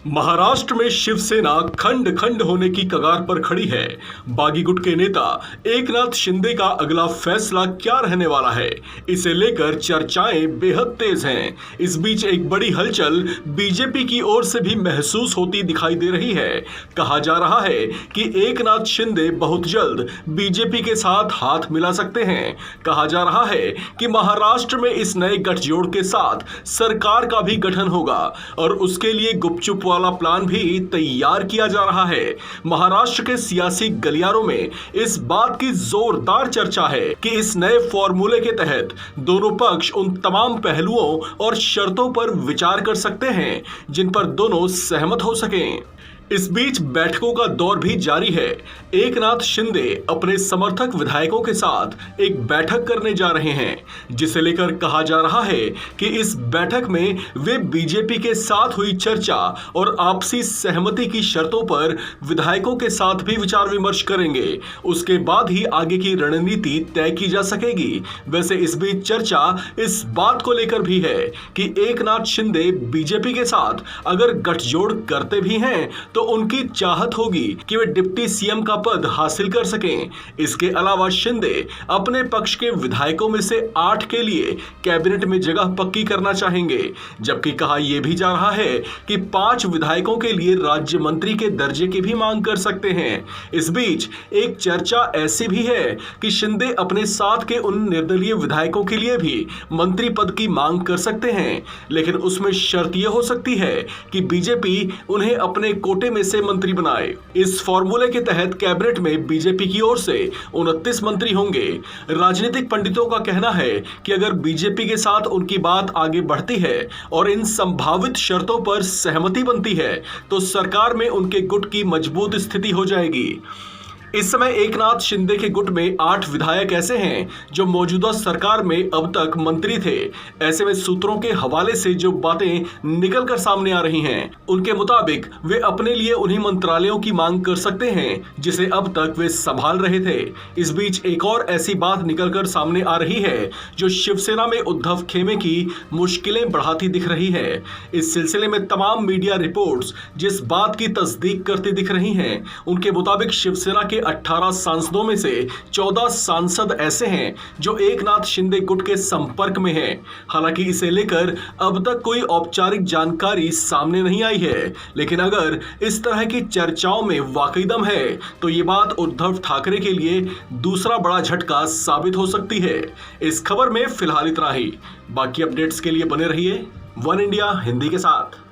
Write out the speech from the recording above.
महाराष्ट्र में शिवसेना खंड खंड होने की कगार पर खड़ी है। बागी गुट के नेता एकनाथ शिंदे का अगला फैसला क्या रहने वाला है, इसे लेकर चर्चाएं बेहद तेज हैं। इस बीच एक बड़ी हलचल बीजेपी की ओर से भी महसूस होती दिखाई दे रही है। कहा जा रहा है कि एकनाथ शिंदे बहुत जल्द बीजेपी के साथ हाथ मिला सकते हैं। कहा जा रहा है कि महाराष्ट्र में इस नए गठजोड़ के साथ सरकार का भी गठन होगा और उसके लिए गुपचुप वाला प्लान भी तैयार किया जा रहा है। महाराष्ट्र के सियासी गलियारों में इस बात की जोरदार चर्चा है कि इस नए फॉर्मूले के तहत दोनों पक्ष उन तमाम पहलुओं और शर्तों पर विचार कर सकते हैं जिन पर दोनों सहमत हो सकें। इस बीच बैठकों का दौर भी जारी है। एकनाथ शिंदे अपने समर्थक विधायकों के साथ एक बैठक करने जा रहे हैं, जिसे लेकर कहा जा रहा है कि इस बैठक में वे बीजेपी के साथ हुई चर्चा और आपसी सहमति की शर्तों पर विधायकों के साथ भी विचार विमर्श करेंगे। उसके बाद ही आगे की रणनीति तय की जा सकेगी। वैसे इस बीच चर्चा इस बात को लेकर भी है कि एकनाथ शिंदे बीजेपी के साथ अगर गठजोड़ करते भी हैं तो उनकी चाहत होगी कि वे डिप्टी सीएम का पद हासिल कर सकें। इसके अलावा शिंदे अपने पक्ष के विधायकों में से 8 के लिए कैबिनेट में जगह पक्की करना चाहेंगे, जबकि कहा यह भी जा रहा है कि 5 विधायकों के लिए राज्य मंत्री के दर्जे की भी मांग कर सकते हैं। इस बीच एक चर्चा ऐसी भी है कि शिंदे अपने साथ के उन निर्दलीय विधायकों के लिए भी मंत्री पद की मांग कर सकते हैं, लेकिन उसमें शर्त यह हो सकती है कि बीजेपी उन्हें अपने कोटे में से मंत्री बनाए। इस फॉर्मूले के तहत कैबिनेट में बीजेपी की ओर से 29 मंत्री होंगे। राजनीतिक पंडितों का कहना है कि अगर बीजेपी के साथ उनकी बात आगे बढ़ती है और इन संभावित शर्तों पर सहमति बनती है तो सरकार में उनके गुट की मजबूत स्थिति हो जाएगी। इस समय एकनाथ शिंदे के गुट में 8 विधायक ऐसे हैं जो मौजूदा सरकार में अब तक मंत्री थे। ऐसे में सूत्रों के हवाले से जो बातें निकलकर सामने आ रही हैं, उनके मुताबिक वे अपने लिए उन्हीं मंत्रालयों की मांग कर सकते हैं जिसे अब तक वे संभाल रहे थे। इस बीच एक और ऐसी बात निकलकर सामने आ रही है जो शिवसेना में उद्धव खेमे की मुश्किलें बढ़ाती दिख रही है। इस सिलसिले में तमाम मीडिया रिपोर्ट्स जिस बात की तस्दीक करती दिख रही हैं, उनके मुताबिक शिवसेना के 18 सांसदों में से 14 सांसद ऐसे हैं जो एकनाथ शिंदे गुट के संपर्क में हैं। हालांकि इसे लेकर अब तक कोई औपचारिक जानकारी सामने नहीं आई है, लेकिन अगर इस तरह की चर्चाओं में वाकई दम है तो ये बात उद्धव ठाकरे के लिए दूसरा बड़ा झटका साबित हो सकती है। इस खबर में फिलहाल इतना ही। बाकी अपडेट्स के लिए बने रहिए वन इंडिया हिंदी के साथ।